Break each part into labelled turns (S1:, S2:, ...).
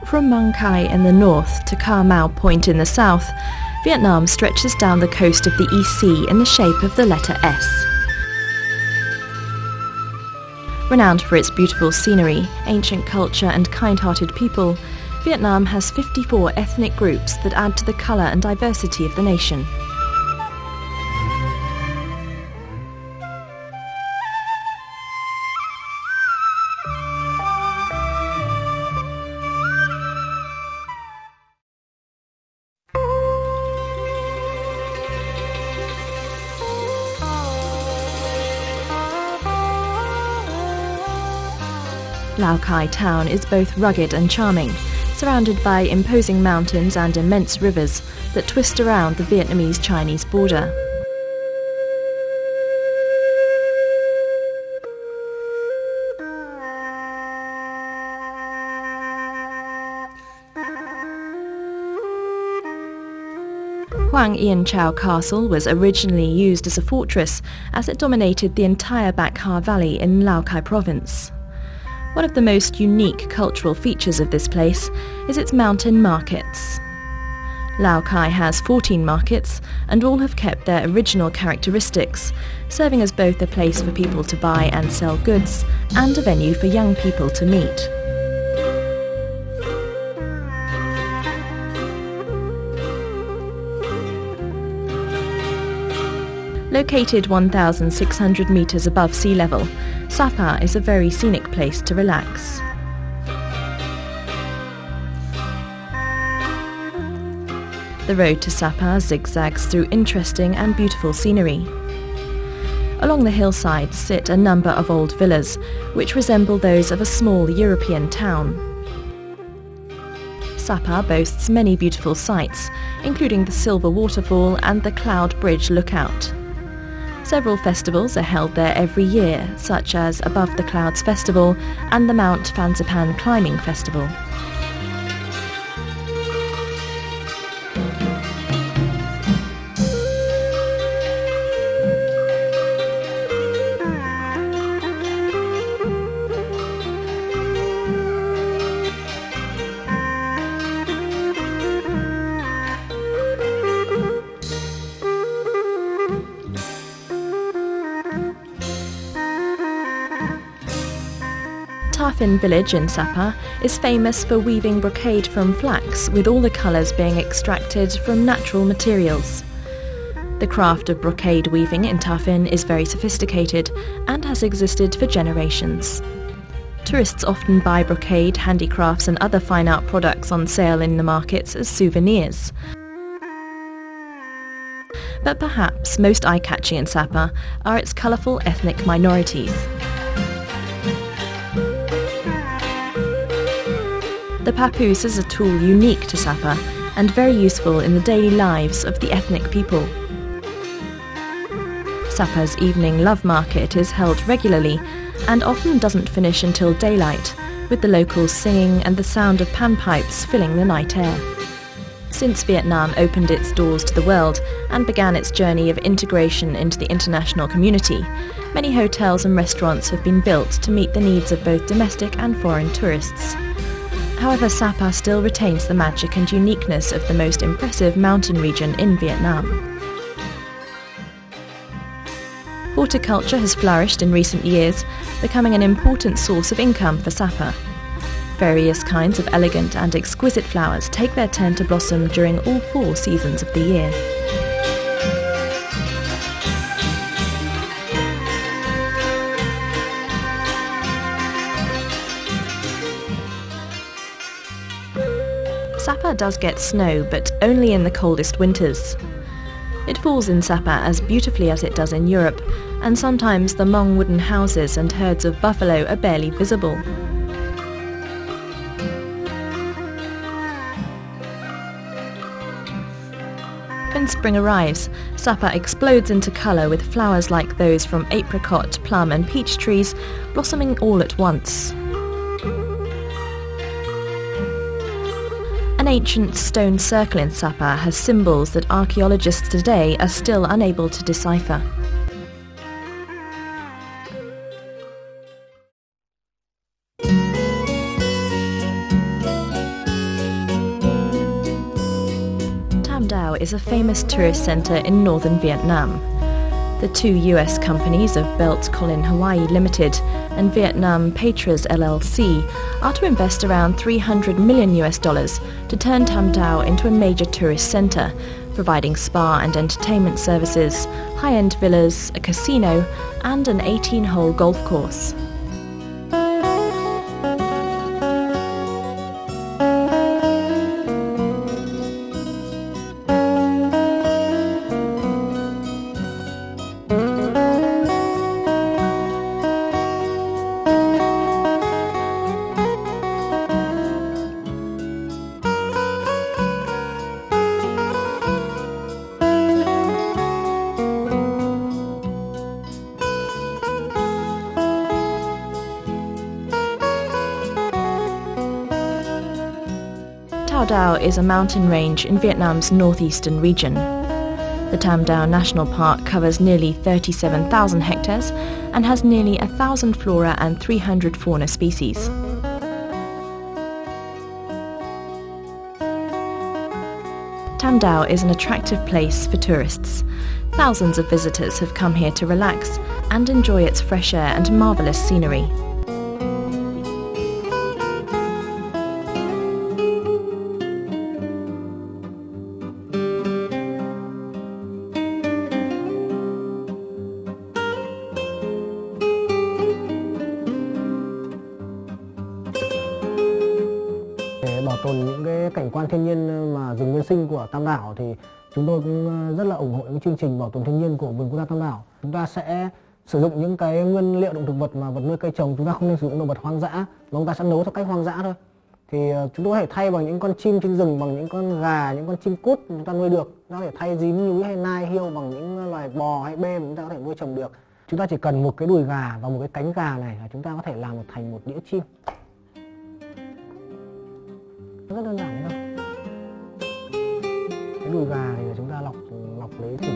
S1: From Mong Kai in the north to Ca Mau Point in the south, Vietnam stretches down the coast of the East Sea in the shape of the letter S. Renowned for its beautiful scenery, ancient culture and kind-hearted people, Vietnam has 54 ethnic groups that add to the colour and diversity of the nation. Lao Cai town is both rugged and charming, surrounded by imposing mountains and immense rivers that twist around the Vietnamese-Chinese border. Hoang Yên Chau Castle was originally used as a fortress, as it dominated the entire Bac Ha Valley in Lao Cai province. One of the most unique cultural features of this place is its mountain markets. Lao Cai has 14 markets, and all have kept their original characteristics, serving as both a place for people to buy and sell goods, and a venue for young people to meet. Located 1,600 metres above sea level, CŁA is a very scenic place to relax. The road to CŁA zigzags through interesting and beautiful scenery. Along the hillsides sit a number of old villas, which resemble those of a small European town. CŁA boasts many beautiful sights, including the Silver Waterfall and the Cloud Bridge Lookout. Several festivals are held there every year, such as Above the Clouds Festival and the Mount Fansipan Climbing Festival. Ta Phin village in CŁA is famous for weaving brocade from flax, with all the colours being extracted from natural materials. The craft of brocade weaving in Ta Phin is very sophisticated and has existed for generations. Tourists often buy brocade, handicrafts and other fine art products on sale in the markets as souvenirs. But perhaps most eye-catching in CŁA are its colourful ethnic minorities. The papoose is a tool unique to CŁA and very useful in the daily lives of the ethnic people. CŁA's evening love market is held regularly and often doesn't finish until daylight, with the locals singing and the sound of panpipes filling the night air. Since Vietnam opened its doors to the world and began its journey of integration into the international community, many hotels and restaurants have been built to meet the needs of both domestic and foreign tourists. However, CŁA still retains the magic and uniqueness of the most impressive mountain region in Vietnam. Horticulture has flourished in recent years, becoming an important source of income for CŁA. Various kinds of elegant and exquisite flowers take their turn to blossom during all 4 seasons of the year. CŁA does get snow, but only in the coldest winters. It falls in CŁA as beautifully as it does in Europe, and sometimes the Hmong wooden houses and herds of buffalo are barely visible. When spring arrives, CŁA explodes into colour with flowers like those from apricot, plum and peach trees blossoming all at once. An ancient stone circle in CŁA has symbols that archaeologists today are still unable to decipher. is a famous tourist centre in northern Vietnam. The two US companies of Belt Colin Hawaii Limited and Vietnam Patras LLC are to invest around $300 million to turn Tam Dao into a major tourist centre, providing spa and entertainment services, high-end villas, a casino and an 18-hole golf course.
S2: CĽA
S1: Dao is a mountain range in Vietnam's northeastern region. The Tam Dao National Park covers nearly 37,000 hectares and has nearly 1,000 flora and 300 fauna species. Tam Dao is an attractive place for tourists. Thousands of visitors have come here to relax and enjoy its fresh air and marvellous scenery.
S2: Để bảo tồn những cái cảnh quan thiên nhiên mà rừng nguyên sinh của Tam Đảo thì chúng tôi cũng rất là ủng hộ những chương trình bảo tồn thiên nhiên của vườn quốc gia Tam Đảo. Chúng ta sẽ sử dụng những cái nguyên liệu động thực vật mà vật nuôi cây trồng, chúng ta không nên sử dụng động vật hoang dã, mà chúng ta sẽ nấu theo cách hoang dã thôi. Thì chúng tôi có thể thay bằng những con chim trên rừng, bằng những con gà, những con chim cút chúng ta nuôi được. Chúng ta có thể thay dím nhúi hay nai hiêu bằng những loài bò hay bê mà chúng ta có thể nuôi trồng được. Chúng ta chỉ cần một cái đùi gà và một cái cánh gà này là chúng ta có thể làm thành một đĩa chim. Rất đơn giản thôi. Cái đùi gà thì chúng ta lọc lấy thịt.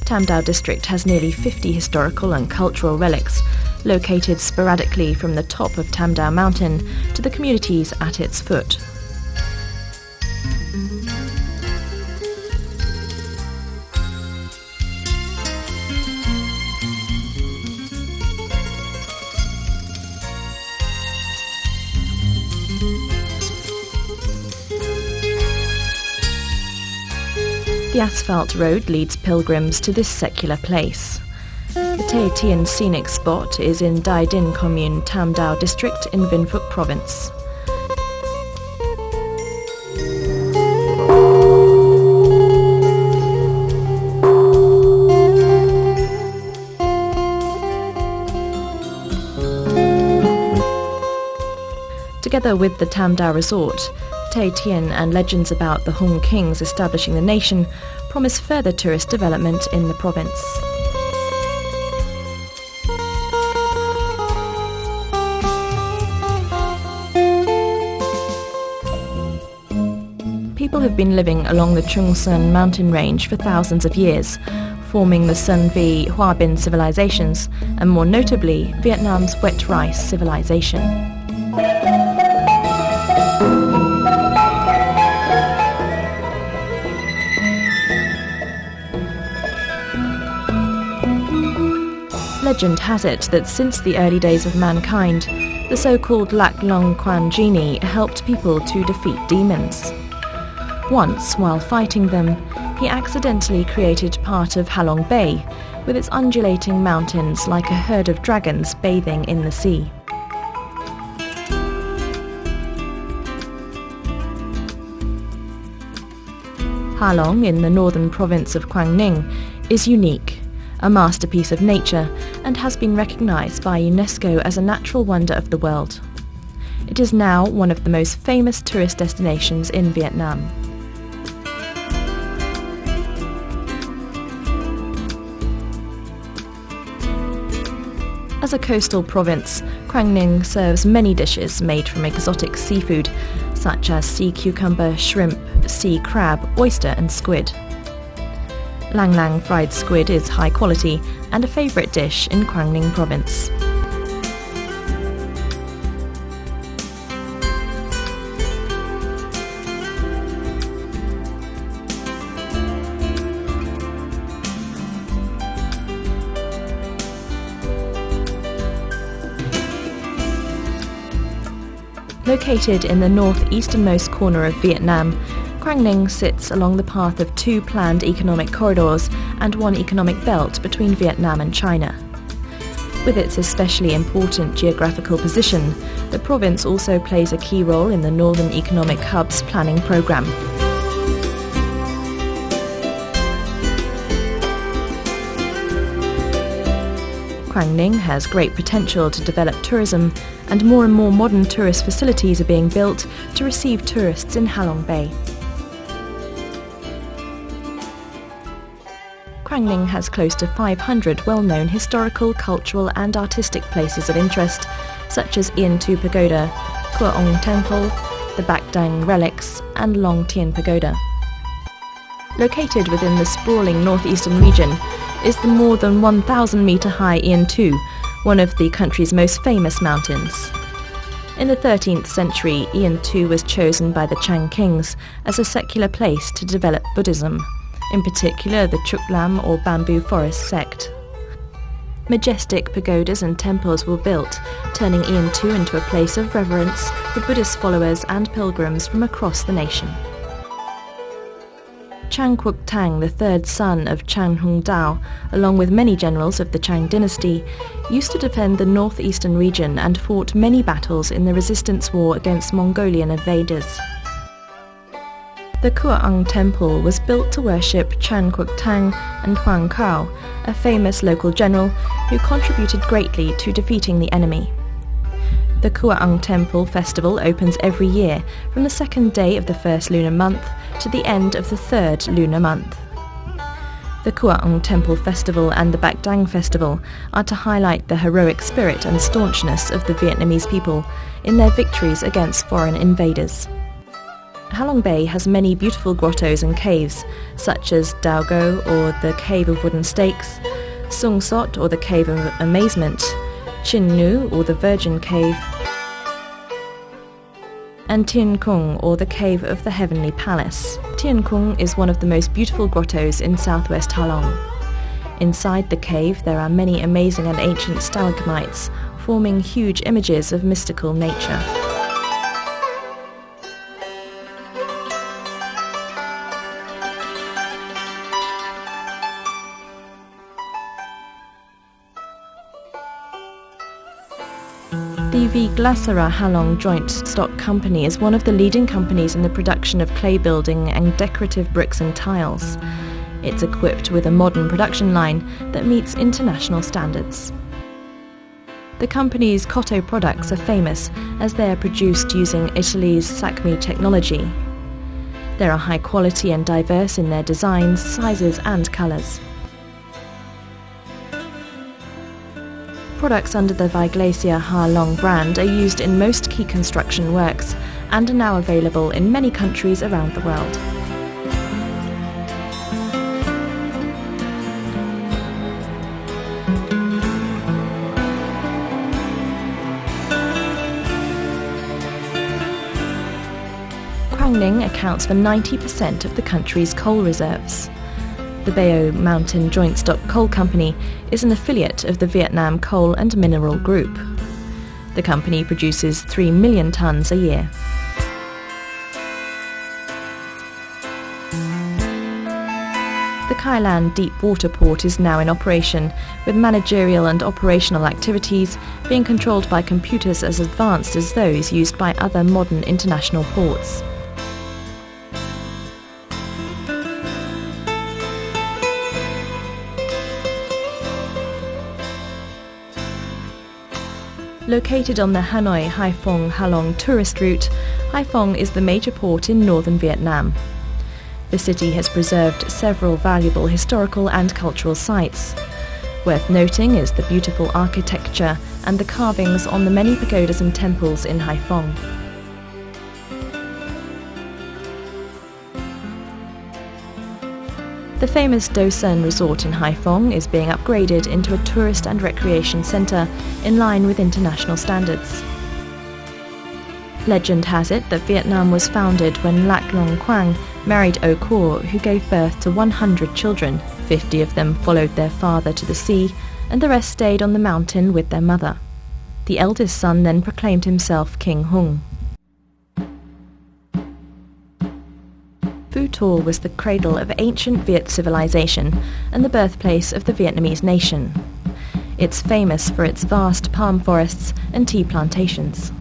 S1: Tam Dao district has nearly 50 historical and cultural relics, located sporadically from the top of Tam Dao mountain to the communities at its foot. The asphalt road leads pilgrims to this secular place. The CĽA DU scenic spot is in Dai Dinh commune, Tam Dao district in Vĩnh Phúc province. Together with the Tam Dao resort, CĽA DU and legends about the Hung kings establishing the nation promise further tourist development in the province. People have been living along the Trung Sơn mountain range for thousands of years, forming the Sun V Hoa Binh civilizations, and more notably Vietnam's wet rice civilization. Legend has it that since the early days of mankind, the so-called Lak Long Kwan genie helped people to defeat demons. Once, while fighting them, he accidentally created part of Halong Bay, with its undulating mountains like a herd of dragons bathing in the sea. Halong, in the northern province of Quang Ninh, is unique, a masterpiece of nature, and has been recognized by UNESCO as a natural wonder of the world. It is now one of the most famous tourist destinations in Vietnam. As a coastal province, Quang Ninh serves many dishes made from exotic seafood, such as sea cucumber, shrimp, sea crab, oyster and squid. Lang Lang fried squid is high quality and a favourite dish in Quang Ninh province. Located in the northeasternmost corner of Vietnam, Quang Ninh sits along the path of two planned economic corridors and one economic belt between Vietnam and China. With its especially important geographical position, the province also plays a key role in the Northern Economic Hub's planning programme. Quang Ninh has great potential to develop tourism, and more modern tourist facilities are being built to receive tourists in Halong Bay. Quang Ninh has close to 500 well-known historical, cultural and artistic places of interest, such as Vien Tu Pagoda, CĽA Dong Temple, the Bac Dang Relics and Long Tien Pagoda. Located within the sprawling northeastern region is the more than 1,000-metre-high Vien Tu, one of the country's most famous mountains. In the 13th century, Vien Tu was chosen by the Chang kings as a secular place to develop Buddhism, in particular the Chuk Lam or bamboo forest sect. Majestic pagodas and temples were built, turning Vien Tu into a place of reverence for Buddhist followers and pilgrims from across the nation. Chang Quoc Tang, the third son of Chang Hung Dao, along with many generals of the Chang dynasty, used to defend the northeastern region and fought many battles in the resistance war against Mongolian invaders. The CĽA Dong Temple was built to worship Chan Quoc Tang and Huang Cao, a famous local general who contributed greatly to defeating the enemy. The CĽA Dong Temple festival opens every year from the second day of the first lunar month to the end of the third lunar month. The CĽA Dong Temple Festival and the Bac Dang Festival are to highlight the heroic spirit and staunchness of the Vietnamese people in their victories against foreign invaders. Halong Bay has many beautiful grottos and caves, such as Dao Go, or the Cave of Wooden Stakes, Sung Sot, or the Cave of Amazement, Chin Nu, or the Virgin Cave, and Tien Kung, or the Cave of the Heavenly Palace. Tien Kung is one of the most beautiful grottos in southwest Halong. Inside the cave there are many amazing and ancient stalagmites, forming huge images of mystical nature. The Glasara Halong Joint Stock Company is one of the leading companies in the production of clay building and decorative bricks and tiles. It's equipped with a modern production line that meets international standards. The company's Cotto products are famous as they are produced using Italy's SACMI technology. They are high quality and diverse in their designs, sizes and colours. Products under the Viglacia Halong brand are used in most key construction works and are now available in many countries around the world. Quang Ninh accounts for 90% of the country's coal reserves. The Bao Mountain Joint Stock Coal Company is an affiliate of the Vietnam Coal and Mineral Group. The company produces 3 million tonnes a year. The Kai Lan deep water port is now in operation, with managerial and operational activities being controlled by computers as advanced as those used by other modern international ports. Located on the Hanoi-Hai Phong-Ha Long tourist route, Hai Phong is the major port in northern Vietnam. The city has preserved several valuable historical and cultural sites. Worth noting is the beautiful architecture and the carvings on the many pagodas and temples in Hai Phong. The famous Do Sen resort in Hai Phong is being upgraded into a tourist and recreation centre in line with international standards. Legend has it that Vietnam was founded when Lac Long Quang married O Kor, who gave birth to 100 children. 50 of them followed their father to the sea, and the rest stayed on the mountain with their mother. The eldest son then proclaimed himself King Hung. Phu Tor was the cradle of ancient Viet civilization and the birthplace of the Vietnamese nation. It's famous for its vast palm forests and tea plantations.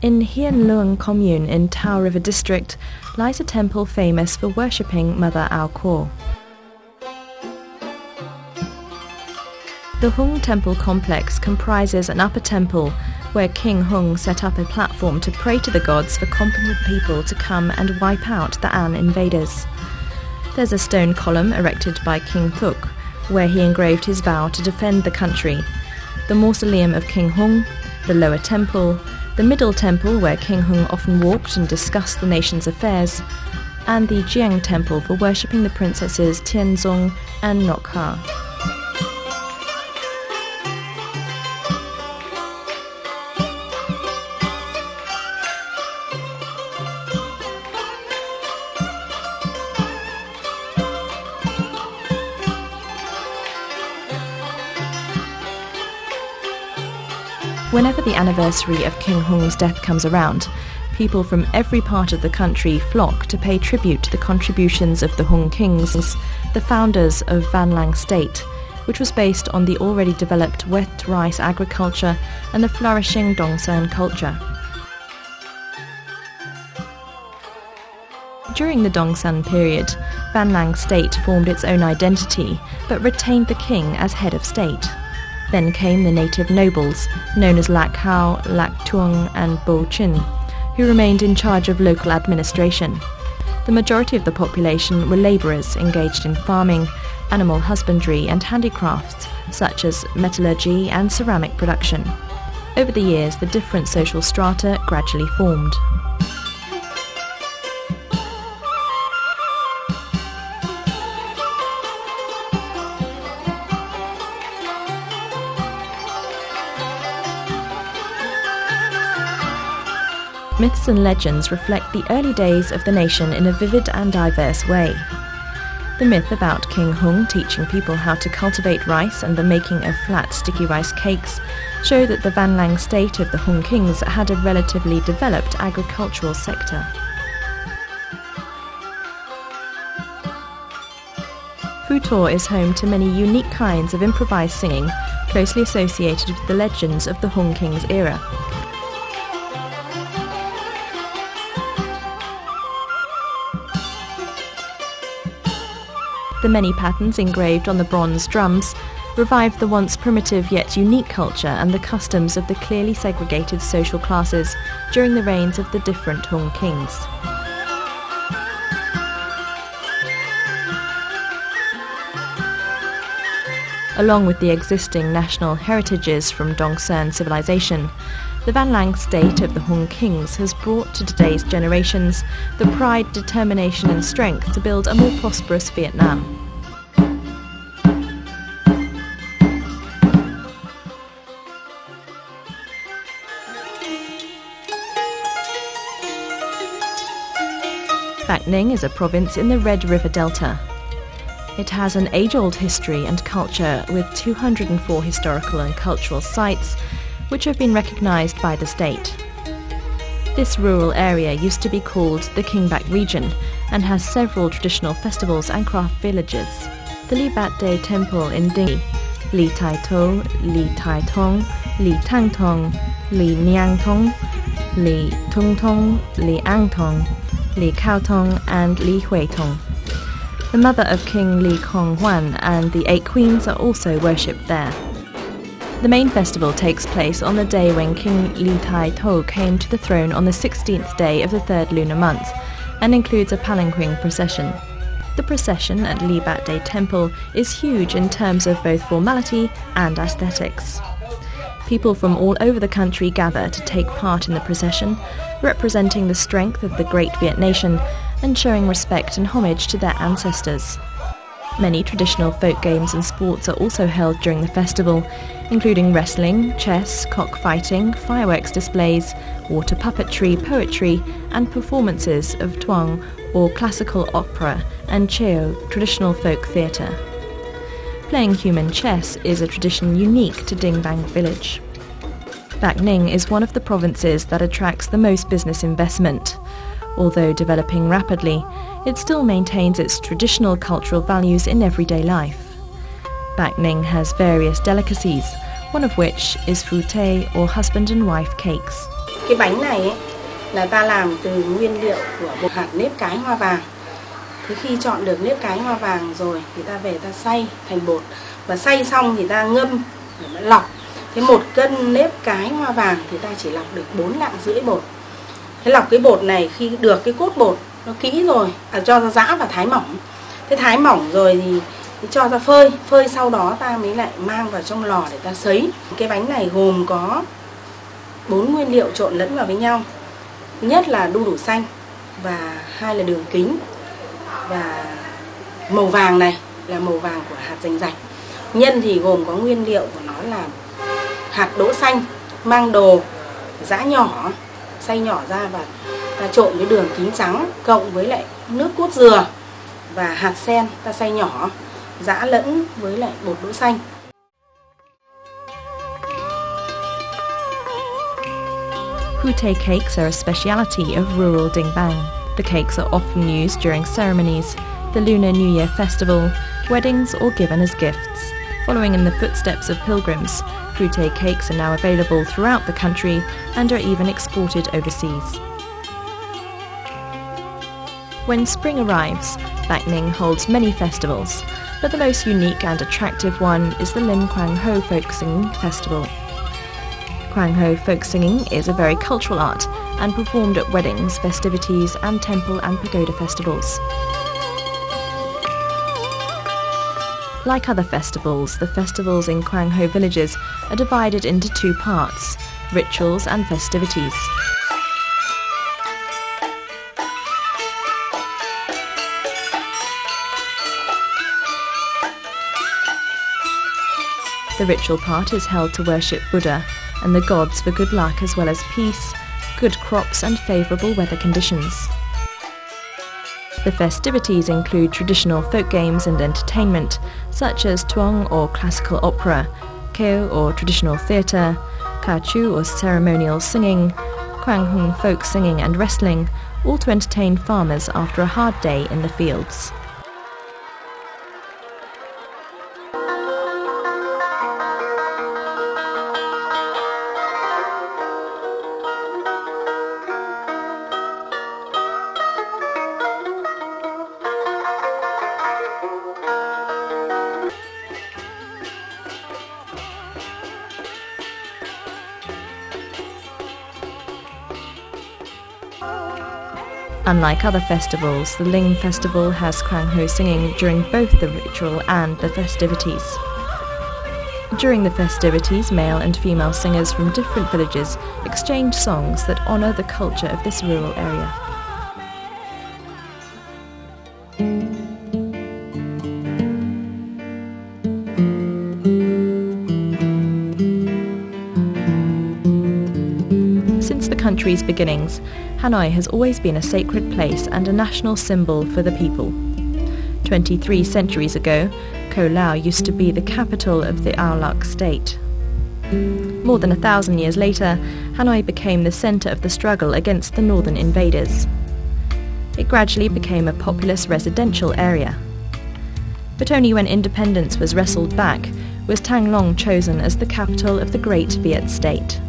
S1: In Hien Luang Commune in Tao River District lies a temple famous for worshipping Mother Ao Kor. The Hung Temple complex comprises an upper temple where King Hung set up a platform to pray to the gods for competent people to come and wipe out the An invaders. There's a stone column erected by King Thuk, where he engraved his vow to defend the country, the mausoleum of King Hung, the lower temple, the middle temple where King Hung often walked and discussed the nation's affairs, and the Jiang temple for worshipping the princesses Tianzong and Ngoc Ha. Whenever the anniversary of King Hung's death comes around, people from every part of the country flock to pay tribute to the contributions of the Hung kings, the founders of Van Lang State, which was based on the already developed wet rice agriculture and the flourishing Dong San culture. During the Dong San period, Van Lang State formed its own identity, but retained the king as head of state. Then came the native nobles, known as Lac Hao, Lac Tuong and Bo Chin, who remained in charge of local administration. The majority of the population were labourers engaged in farming, animal husbandry and handicrafts, such as metallurgy and ceramic production. Over the years, the different social strata gradually formed. Myths and legends reflect the early days of the nation in a vivid and diverse way. The myth about King Hung teaching people how to cultivate rice and the making of flat, sticky rice cakes show that the Van Lang state of the Hung kings had a relatively developed agricultural sector. Phu Tor is home to many unique kinds of improvised singing, closely associated with the legends of the Hung kings era. The many patterns engraved on the bronze drums revive the once primitive yet unique culture and the customs of the clearly segregated social classes during the reigns of the different Hung kings. Along with the existing national heritages from Dong San civilization, the Van Lang state of the Hung kings has brought to today's generations the pride, determination and strength to build a more prosperous Vietnam. Bac Ninh is a province in the Red River Delta. It has an age-old history and culture with 204 historical and cultural sites which have been recognized by the state. This rural area used to be called the Kinh region and has several traditional festivals and craft villages. The Li Bat Day Temple in Ding, Li Tai To, Li Tai Tong, Li Tang Tong, Li Niang Tong, Li Tung Tong, Li Ang Tong, Li Cao Tong and Li Hui Tong. The mother of King Li Kong Huan and the 8 queens are also worshipped there. The main festival takes place on the day when King Li Tai To came to the throne on the 16th day of the 3rd lunar month and includes a palanquin procession. The procession at Li Bat Day Temple is huge in terms of both formality and aesthetics. People from all over the country gather to take part in the procession, representing the strength of the great VIểT nation and showing respect and homage to their ancestors. Many traditional folk games and sports are also held during the festival, including wrestling, chess, cockfighting, fireworks displays, water puppetry, poetry, and performances of tuong or classical opera and cheo, traditional folk theatre. Playing human chess is a tradition unique to Ding Bang village. Bac Ninh is one of the provinces that attracts the most business investment. Although developing rapidly, it still maintains its traditional cultural values in everyday life. Bac Ninh has various delicacies, one of which is Phu Thê or husband and wife cakes.
S3: Cái bánh này ấy, là ta làm từ nguyên liệu của bột hạt nếp cái hoa vàng. Thế khi chọn được nếp cái hoa vàng rồi thì ta về ta xay thành bột, và xay xong thì ta ngâm để nó lọc. Thế 1 cân nếp cái hoa vàng thì ta chỉ lọc được 4,5 lạng bột. Thế lọc cái bột này khi được cái cốt bột nó kỹ rồi, cho ra giã và thái mỏng. Thế thái mỏng rồi thì cho ra phơi sau đó ta mới lại mang vào trong lò để ta sấy. Cái bánh này gồm có 4 nguyên liệu trộn lẫn vào với nhau. Thứ nhất là đu đủ xanh, và 2 là đường kính, và màu vàng này là màu vàng của hạt dành dạch. Nhân thì gồm có nguyên liệu của nó là hạt đỗ xanh, mang đồ, giã nhỏ, xay nhỏ ra và ta trộn với đường kính trắng cộng với lại nước cốt dừa và hạt sen ta xay nhỏ, giã lẫn với lại bột đỗ xanh.
S1: Phu Thê cakes are a speciality of rural Ding Bang. The cakes are often used during ceremonies, the Lunar New Year festival, weddings or given as gifts. Following in the footsteps of pilgrims, Phu Thê cakes are now available throughout the country and are even exported overseas. When spring arrives, Bac Ninh holds many festivals, but the most unique and attractive one is the Lim Quang Ho Folk Singing Festival. Quang Ho folk singing is a very cultural art and performed at weddings, festivities and temple and pagoda festivals. Like other festivals, the festivals in Quang Ho villages are divided into 2 parts, rituals and festivities. The ritual part is held to worship Buddha and the gods for good luck as well as peace, good crops and favourable weather conditions. The festivities include traditional folk games and entertainment, such as tuong or classical opera, cheo or traditional theatre, ca chu or ceremonial singing, quang hung folk singing and wrestling, all to entertain farmers after a hard day in the fields. Unlike other festivals, the Ling Festival has Quang Ho singing during both the ritual and the festivities. During the festivities, male and female singers from different villages exchange songs that honour the culture of this rural area. Since the country's beginnings, Hanoi has always been a sacred place and a national symbol for the people. 23 centuries ago, Ko Lao used to be the capital of the Ao Lak state. More than 1,000 years later, Hanoi became the centre of the struggle against the northern invaders. It gradually became a populous residential area. But only when independence was wrestled back was Thang Long chosen as the capital of the Great Viet State.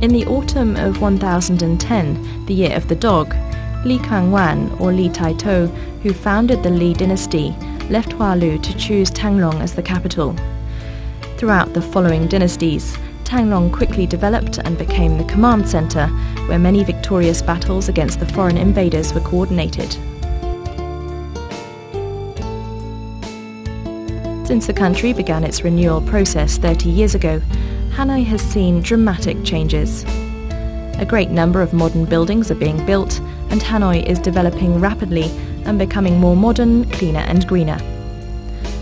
S1: In the autumn of 1010, the year of the dog, Li Kang Wan, or Li Tai To, who founded the Li dynasty, left Hoa Lu to choose Thang Long as the capital. Throughout the following dynasties, Thang Long quickly developed and became the command centre, where many victorious battles against the foreign invaders were coordinated. Since the country began its renewal process 30 years ago, Hanoi has seen dramatic changes. A great number of modern buildings are being built, and Hanoi is developing rapidly and becoming more modern, cleaner and greener.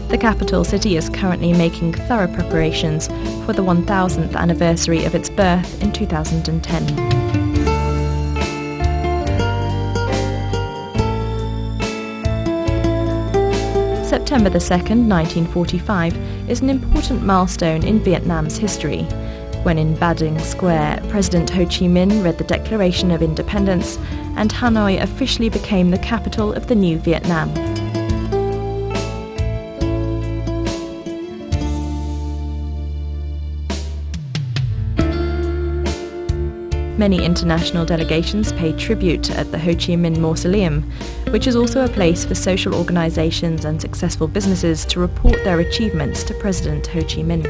S1: The capital city is currently making thorough preparations for the 1000th anniversary of its birth in 2010. September 2nd, 1945 is an important milestone in Vietnam's history, when in Ba Dinh Square, President Ho Chi Minh read the Declaration of Independence and Hanoi officially became the capital of the new Vietnam. Many international delegations paid tribute at the Ho Chi Minh Mausoleum, which is also a place for social organizations and successful businesses to report their achievements to President Ho Chi Minh.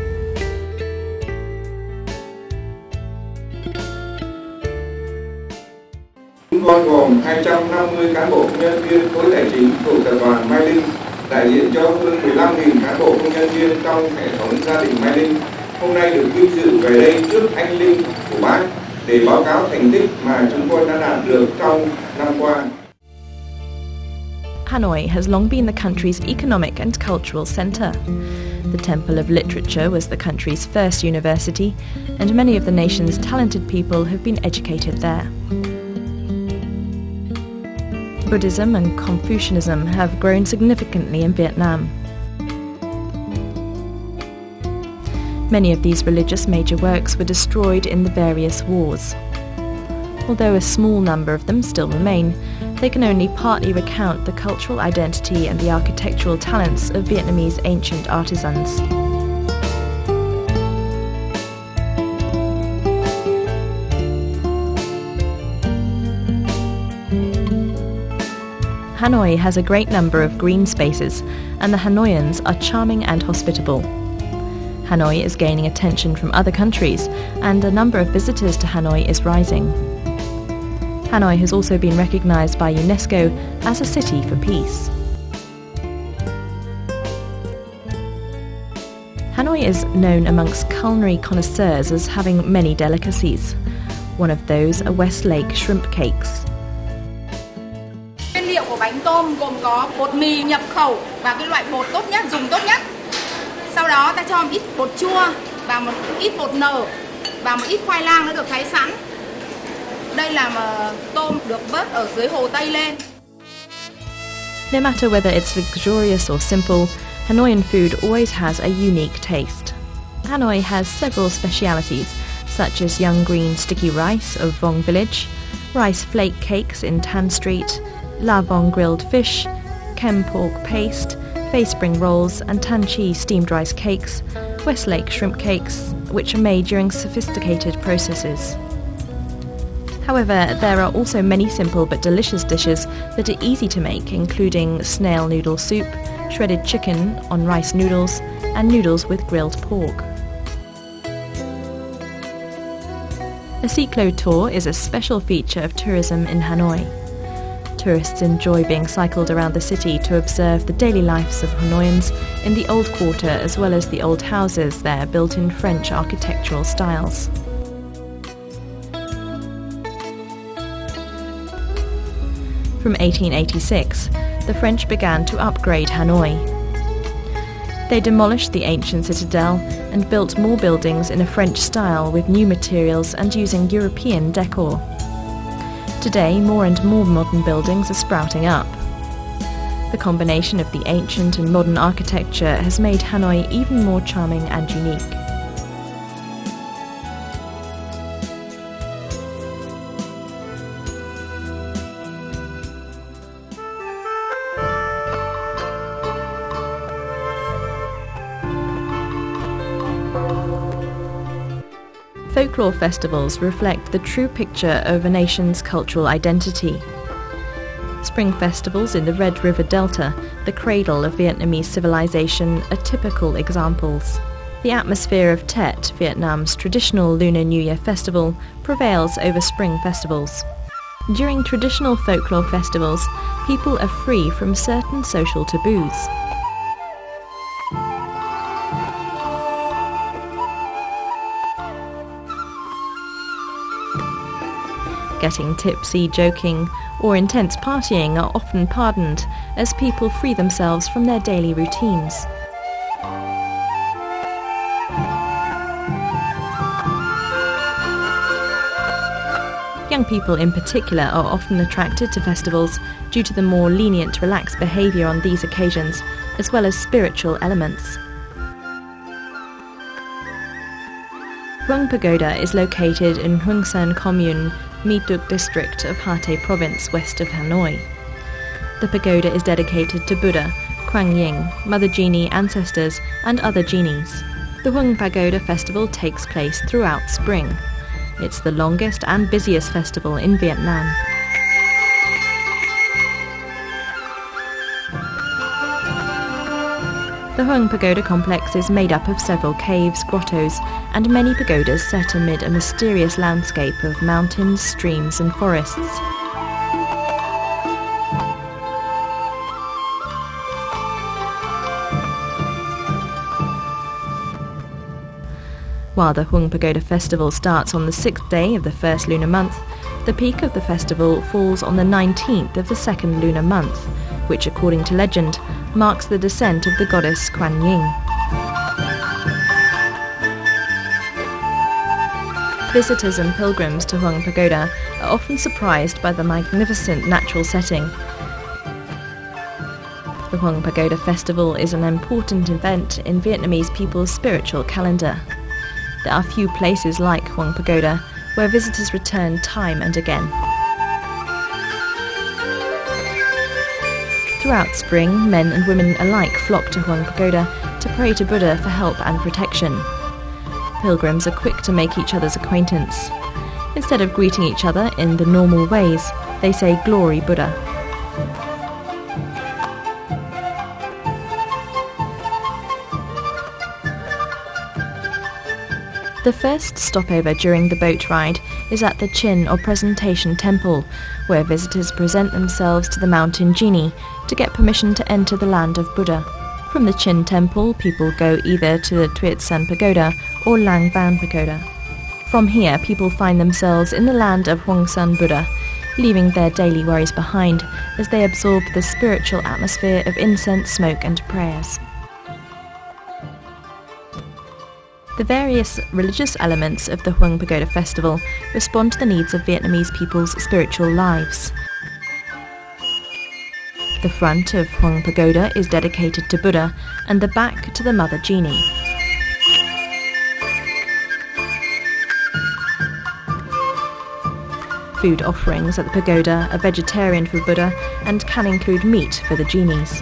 S4: Bao gồm 250 cán bộ công nhân viên khối tài chính thuộc tập đoàn Mai Linh, đại diện cho hơn 15.000 cán bộ công nhân viên trong hệ thống gia đình Mai Linh, hôm nay được vinh dự về đây trước anh linh của bác để báo cáo thành tích mà chúng tôi đã đạt được trong năm qua.
S1: Hanoi has long been the country's economic and cultural centre. The Temple of Literature was the country's first university, and many of the nation's talented people have been educated there. Buddhism and Confucianism have grown significantly in Vietnam. Many of these religious major works were destroyed in the various wars. Although a small number of them still remain, they can only partly recount the cultural identity and the architectural talents of Vietnamese ancient artisans. Hanoi has a great number of green spaces, and the Hanoians are charming and hospitable. Hanoi is gaining attention from other countries, and the number of visitors to Hanoi is rising. Hanoi has also been recognized by UNESCO as a city for peace. Hanoi is known amongst culinary connoisseurs as having many delicacies. One of those are Westlake shrimp cakes.
S5: Nguyên liệu của bánh tôm gồm có bột mì nhập khẩu và cái loại bột tốt nhất, dùng tốt nhất. Sau đó ta cho một ít bột chua và một ít bột nở và một ít khoai lang nó được thái sẵn. Đây là mà tôm được vớt ở dưới hồ Tây lên.
S1: No matter whether it's luxurious or simple, Hanoian food always has a unique taste. Hanoi has several specialities, such as young green sticky rice of Vong Village, rice flake cakes in Tan Street, La Vong grilled fish, Kem pork paste, Phai spring rolls and Tan Chi steamed rice cakes, Westlake shrimp cakes, which are made during sophisticated processes. However, there are also many simple but delicious dishes that are easy to make, including snail noodle soup, shredded chicken on rice noodles, and noodles with grilled pork. A cyclo tour is a special feature of tourism in Hanoi. Tourists enjoy being cycled around the city to observe the daily lives of Hanoians in the old quarter as well as the old houses there built in French architectural styles. From 1886, the French began to upgrade Hanoi. They demolished the ancient citadel and built more buildings in a French style with new materials and using European decor. Today, more and more modern buildings are sprouting up. The combination of the ancient and modern architecture has made Hanoi even more charming and unique. Folklore festivals reflect the true picture of a nation's cultural identity. Spring festivals in the Red River Delta, the cradle of Vietnamese civilization, are typical examples. The atmosphere of Tet, Vietnam's traditional Lunar New Year festival, prevails over spring festivals. During traditional folklore festivals, people are free from certain social taboos. Getting tipsy, joking, or intense partying are often pardoned as people free themselves from their daily routines. Young people in particular are often attracted to festivals due to the more lenient, relaxed behaviour on these occasions, as well as spiritual elements. Huang Pagoda is located in Huang Son Commune, My Duc district of Ha Tây province, west of Hanoi. The pagoda is dedicated to Buddha, Kuan Yin, Mother Genie, ancestors, and other genies. The Huang Pagoda festival takes place throughout spring. It's the longest and busiest festival in Vietnam. The Huang Pagoda complex is made up of several caves, grottos, and many pagodas set amid a mysterious landscape of mountains, streams, and forests. While the Huang Pagoda festival starts on the 6th day of the first lunar month, the peak of the festival falls on the 19th of the second lunar month, which, according to legend, marks the descent of the goddess Kuan Yin. Visitors and pilgrims to Huang Pagoda are often surprised by the magnificent natural setting. The Huang Pagoda festival is an important event in Vietnamese people's spiritual calendar. There are few places like Huang Pagoda where visitors return time and again. Throughout spring, men and women alike flock to Huang Pagoda to pray to Buddha for help and protection. Pilgrims are quick to make each other's acquaintance. Instead of greeting each other in the normal ways, they say "Glory Buddha." The first stopover during the boat ride is at the Chin or Presentation Temple, where visitors present themselves to the mountain genie to get permission to enter the land of Buddha. From the Chin Temple, people go either to the Thuet San Pagoda or Lang Ban Pagoda. From here, people find themselves in the land of Huang Son Buddha, leaving their daily worries behind as they absorb the spiritual atmosphere of incense, smoke, and prayers. The various religious elements of the Huang Pagoda festival respond to the needs of Vietnamese people's spiritual lives. The front of Huang Pagoda is dedicated to Buddha and the back to the Mother Genie. Food offerings at the pagoda are vegetarian for Buddha and can include meat for the genies.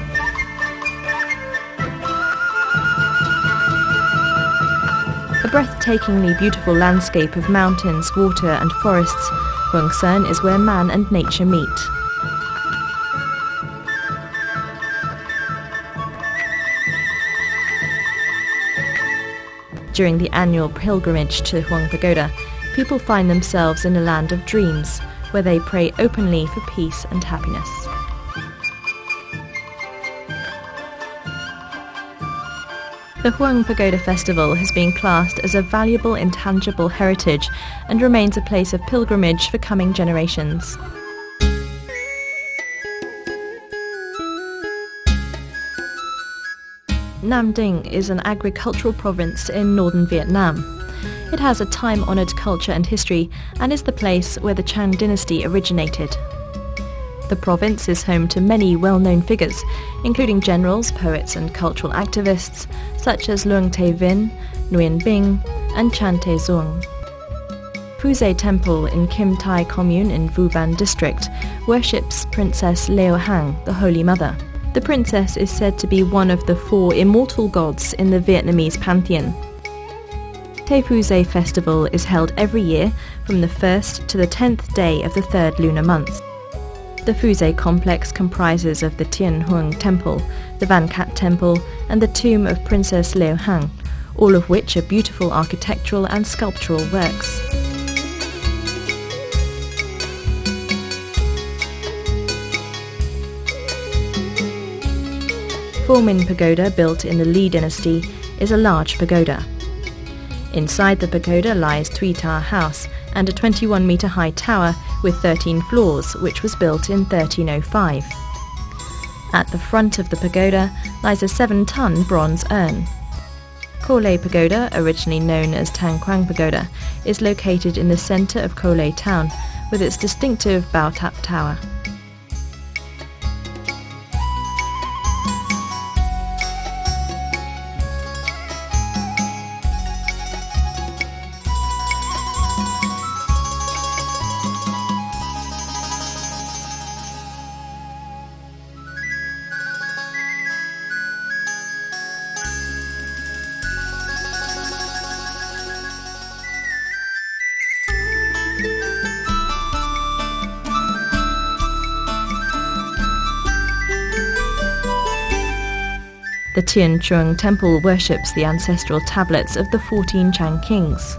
S1: A breathtakingly beautiful landscape of mountains, water and forests, Huang Son is where man and nature meet. During the annual pilgrimage to Huang Pagoda, people find themselves in a land of dreams, where they pray openly for peace and happiness. The Huang Pagoda Festival has been classed as a valuable intangible heritage and remains a place of pilgrimage for coming generations. Nam Dinh is an agricultural province in northern Vietnam. It has a time-honoured culture and history and is the place where the Chan dynasty originated. The province is home to many well-known figures, including generals, poets and cultural activists such as Luang Tay Vin, Nguyen Binh and Chan Tay Duong. Phu Temple in Kim Thai Commune in Vu Ban district worships Princess Leo Hang, the Holy Mother. The princess is said to be one of the 4 immortal gods in the Vietnamese pantheon. Tay Phu Festival is held every year from the 1st to the 10th day of the 3rd lunar month. The Phu complex comprises of the Tien Huang Temple, the Van Cat Temple and the tomb of Princess Leo Hang, all of which are beautiful architectural and sculptural works. Pho Minh Pagoda, built in the Ly dynasty, is a large pagoda. Inside the pagoda lies Tui Ta House and a 21-metre high tower with 13 floors, which was built in 1305. At the front of the pagoda lies a 7-ton bronze urn. Ko Lay Pagoda, originally known as Tang Quang Pagoda, is located in the centre of Ko Lay town with its distinctive Bao Tap tower. The Tien Chuang Temple worships the ancestral tablets of the 14 Chan kings.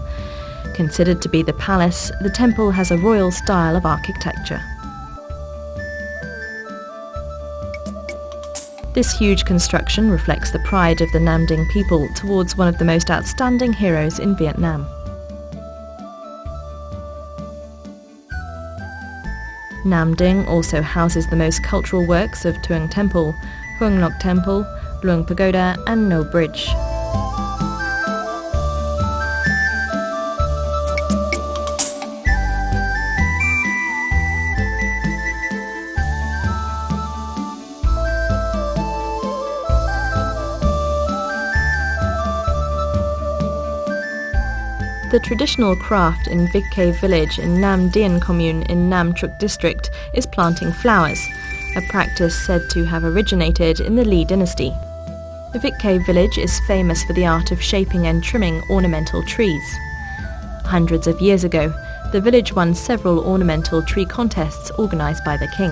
S1: Considered to be the palace, the temple has a royal style of architecture. This huge construction reflects the pride of the Nam Dinh people towards one of the most outstanding heroes in Vietnam. Nam Dinh also houses the most cultural works of Tuong Temple, Huang Lok Temple, Luang Pagoda and No Bridge. The traditional craft in VIệt village in Nam Dien commune in Nam Truc district is planting flowers, a practice said to have originated in the Ly dynasty. VIệt village is famous for the art of shaping and trimming ornamental trees. Hundreds of years ago, the village won several ornamental tree contests organised by the king.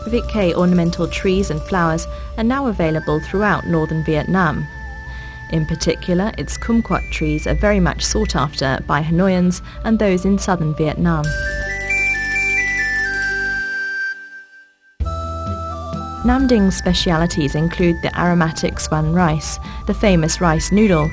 S1: VIệt ornamental trees and flowers are now available throughout northern Vietnam. In particular, its kumquat trees are very much sought after by Hanoians and those in southern Vietnam. Nam Ding's specialities include the aromatic swan rice, the famous rice noodle,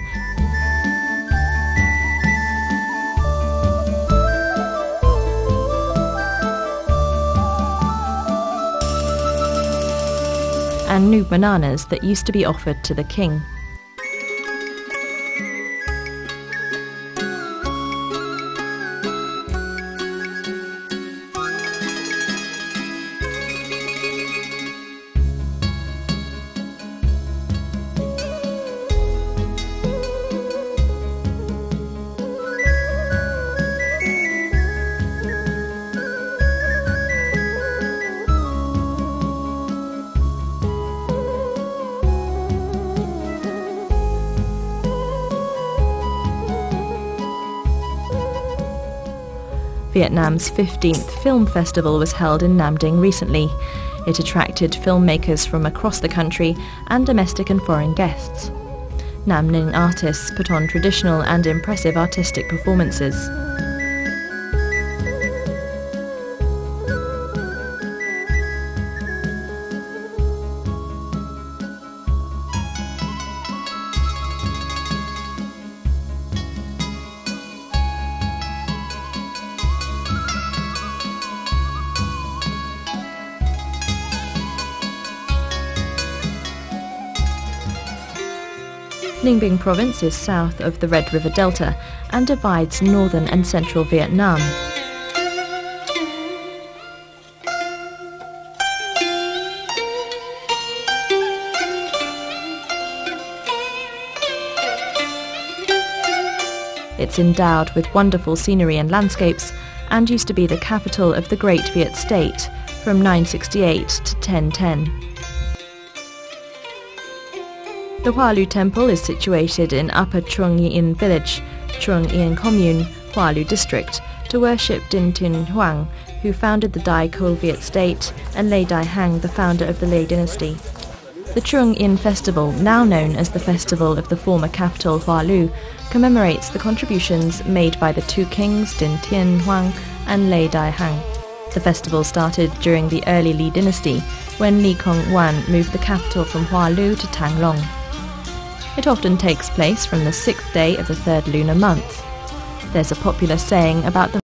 S1: and new bananas that used to be offered to the king. Vietnam's 15th film festival was held in Nam Dinh recently. It attracted filmmakers from across the country and domestic and foreign guests. Nam Dinh artists put on traditional and impressive artistic performances. Ninh Bình province is south of the Red River Delta and divides northern and central Vietnam. It's endowed with wonderful scenery and landscapes and used to be the capital of the Great Viet State from 968 to 1010. The Hoa Lu Temple is situated in Upper Trung Yên village, Trung Yên Commune, Hoa Lu district, to worship Dinh Tiên Hoàng, who founded the Dai Ko Viet State, and Lê Đại Hang, the founder of the Lê dynasty. The Trung Yên festival, now known as the Festival of the former capital Hoa Lu, commemorates the contributions made by the two kings Dinh Tiên Hoàng and Lê Đại Hang. The festival started during the early Lý dynasty, when Lý Công Uẩn moved the capital from Hoa Lu to Thăng Long. It often takes place from the 6th day of the 3rd lunar month. There's a popular saying about the